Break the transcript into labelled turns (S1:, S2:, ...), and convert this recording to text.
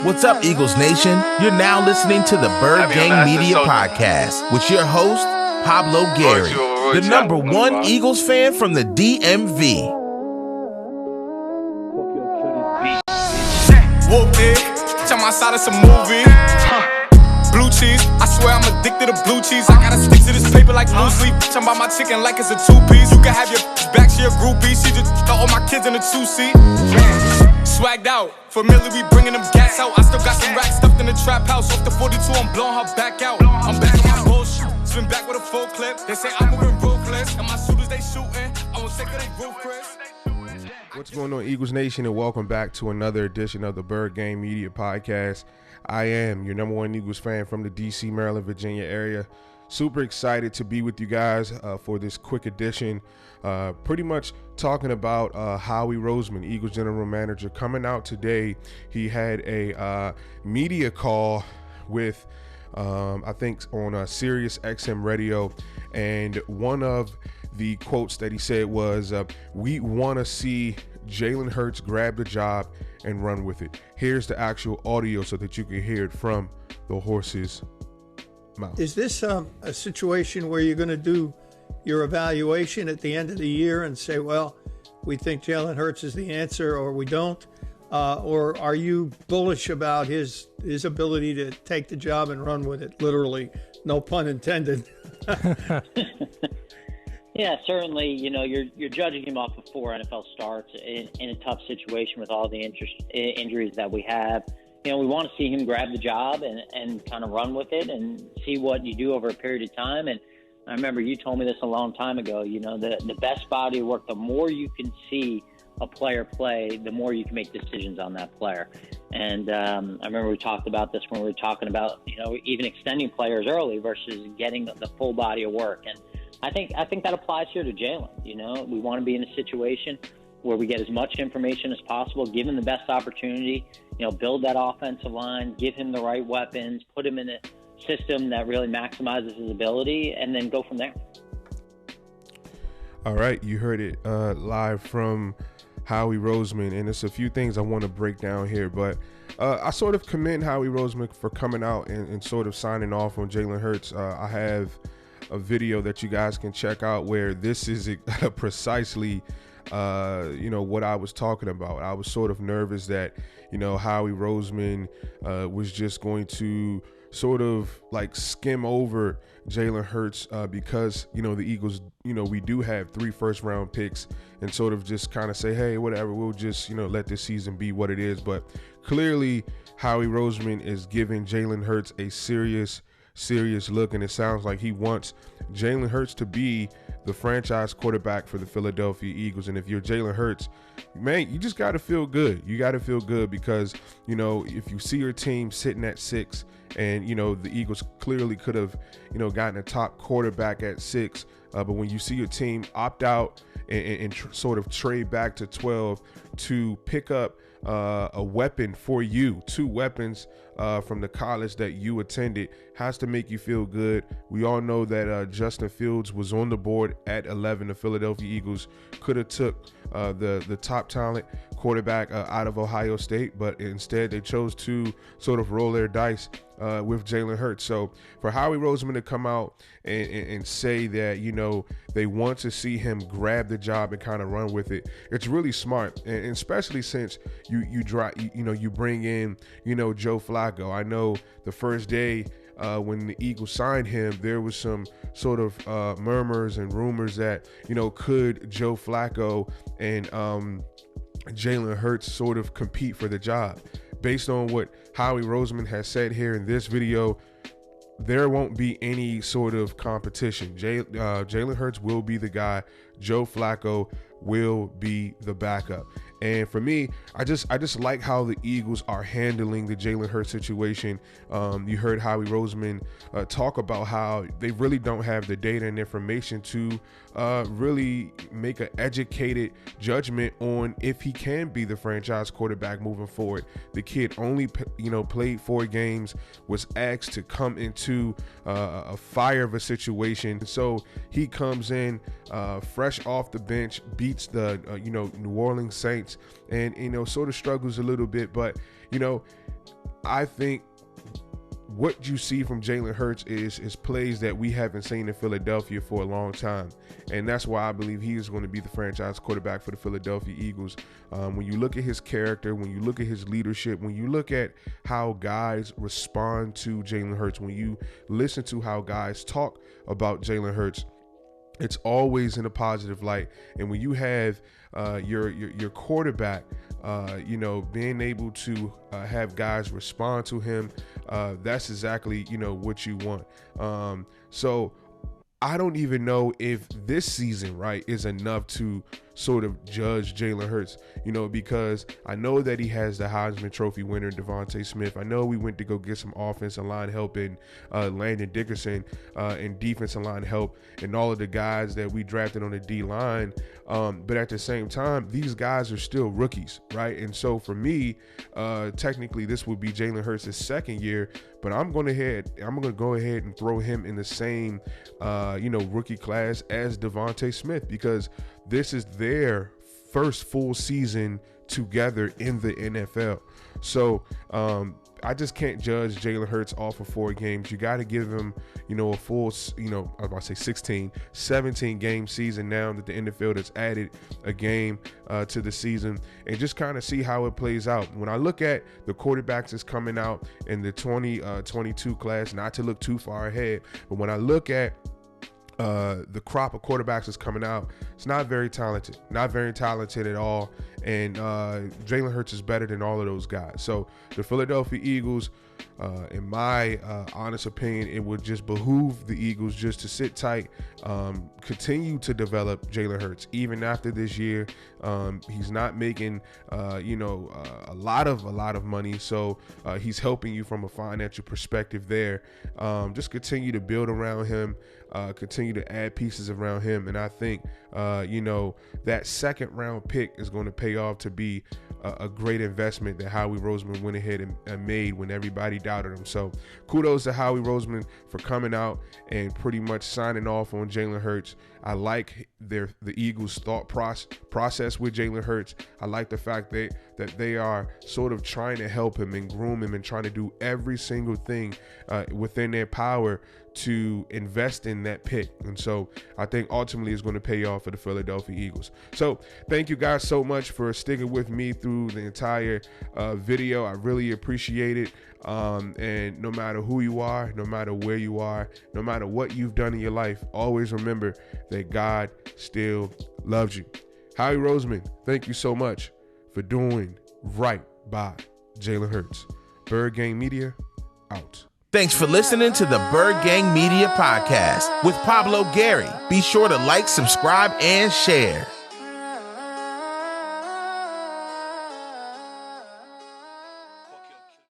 S1: What's up, Eagles Nation? You're now listening to the Bird Gang Media Podcast with your host, Pablo Gary, the number one Eagles fan from the DMV.
S2: Whoop it, tell my side it's a movie. Blue cheese, I swear I'm addicted to blue cheese. I gotta stick to this paper like blue sleep. Talking about my chicken like it's a two-piece. You can have your back, she a groupie. She just throw all my kids in a two-seat. Swagged out, familiar, we bringing them gas out. I still got some racks stuffed in the trap house. Off the 42, I'm blowing her back out. I'm back on my bullshit, spin back with a full clip. They say I'm moving ruthless, and my shooters they shooting. I won't take it, they ruthless.
S3: What's going on, Eagles Nation, and welcome back to another edition of the Bird Gang Media Podcast. I am your number one Eagles fan from the DC, Maryland, Virginia area. Super excited to be with you guys for this quick edition. Pretty much talking about Howie Roseman, Eagles general manager, coming out today. He had a media call with, I think, on Sirius XM radio, and one of the quotes that he said was, "We want to see Jalen Hurts grab the job and run with it." Here's the actual audio so that you can hear it from the horse's mouth.
S4: Is this a situation where you're going to do your evaluation at the end of the year and say, well, we think Jalen Hurts is the answer, or we don't? Or are you bullish about his ability to take the job and run with it? Literally, no pun intended.
S5: Yeah, certainly. You know, you're judging him off of 4 NFL starts in a tough situation with all the injuries that we have. You know, we want to see him grab the job and kind of run with it and see what you do over a period of time. And I remember you told me this a long time ago. You know, the best body of work, the more you can see a player play, the more you can make decisions on that player. And I remember we talked about this when we were talking about, you know, even extending players early versus getting the full body of work. And I think that applies here to Jalen. You know, we want to be in a situation where we get as much information as possible, give him the best opportunity, you know, build that offensive line, give him the right weapons, put him in a system that really maximizes his ability, and then go from there.
S3: All right, you heard it live from Howie Roseman, and there's a few things I want to break down here, but I sort of commend Howie Roseman for coming out and sort of signing off on Jalen Hurts. I have a video that you guys can check out where this is precisely what I was talking about. I was sort of nervous that, you know, Howie Roseman was just going to sort of like skim over Jalen Hurts because, you know, the Eagles, you know, we do have 3 first-round picks, and sort of just kind of say, hey, whatever, we'll just, you know, let this season be what it is. But clearly Howie Roseman is giving Jalen Hurts a serious look, and it sounds like he wants Jalen Hurts to be the franchise quarterback for the Philadelphia Eagles. And if you're Jalen Hurts, man, you just got to feel good. You got to feel good because, you know, if you see your team sitting at 6 and, you know, the Eagles clearly could have, you know, gotten a top quarterback at 6, but when you see your team opt out and sort of trade back to 12 to pick up a weapon for you, 2 weapons from the college that you attended, has to make you feel good. We all know that Justin Fields was on the board at 11. The Philadelphia Eagles could have took the top talent quarterback out of Ohio State, but instead they chose to sort of roll their dice with Jalen Hurts. So for Howie Roseman to come out and say that, you know, they want to see him grab the job and kind of run with it, it's really smart, and especially since you bring in, you know, Joe Flacco. I know the first day when the Eagles signed him, there was some sort of murmurs and rumors that, you know, could Joe Flacco and Jalen Hurts sort of compete for the job. Based on what Howie Roseman has said here in this video, there won't be any sort of competition. Jalen Hurts will be the guy. Joe Flacco will be the backup. And for me, I just like how the Eagles are handling the Jalen Hurts situation. You heard Howie Roseman talk about how they really don't have the data and information to really make an educated judgment on if he can be the franchise quarterback moving forward. The kid only played 4 games, was asked to come into a fire of a situation. So he comes in fresh off the bench, beats the New Orleans Saints, and sort of struggles a little bit, but I think what you see from Jalen Hurts is plays that we haven't seen in Philadelphia for a long time. And that's why I believe he is going to be the franchise quarterback for the Philadelphia Eagles. When you look at his character, when you look at his leadership, when you look at how guys respond to Jalen Hurts, when you listen to how guys talk about Jalen Hurts, it's always in a positive light. And when you have your quarterback, being able to have guys respond to him, that's exactly, what you want. So I don't even know if this season, right, is enough to sort of judge Jalen Hurts, because I know that he has the Heisman Trophy winner, Devontae Smith. I know we went to go get some offensive line help in Landon Dickerson and defensive line help and all of the guys that we drafted on the D-line. But at the same time, these guys are still rookies, right? And so for me, technically this would be Jalen Hurts' second year, but I'm going to go ahead and throw him in the same, rookie class as Devontae Smith, because this is their first full season together in the NFL. So I just can't judge Jalen Hurts off of 4 games. You got to give him, a full, I was about to say 17 game season now that the NFL has added a game to the season, and just kind of see how it plays out. When I look at the quarterbacks that's coming out in the 2022 class, not to look too far ahead, but when I look at the crop of quarterbacks that's coming out, it's not very talented at all. And Jalen Hurts is better than all of those guys. So the Philadelphia Eagles, in my honest opinion, it would just behoove the Eagles just to sit tight, continue to develop Jalen Hurts. Even after this year, he's not making, a lot of money. So he's helping you from a financial perspective there. Just continue to build around him, continue to add pieces around him. And I think, that second round pick is going to pay off to be a great investment that Howie Roseman went ahead and made when everybody doubted him. So kudos to Howie Roseman for coming out and pretty much signing off on Jalen Hurts. I like the Eagles' thought process with Jalen Hurts. I like the fact that they are sort of trying to help him and groom him and trying to do every single thing within their power to invest in that pick. And so I think ultimately it's going to pay off for the Philadelphia Eagles. So thank you guys so much for sticking with me through the entire video. I really appreciate it. And no matter who you are, no matter where you are, no matter what you've done in your life, always remember that God still loves you. Howie Roseman, thank you so much for doing right by Jalen Hurts. Bird Gang Media, out.
S1: Thanks for listening to the Bird Gang Media Podcast with Pablo Gary. Be sure to like, subscribe, and share.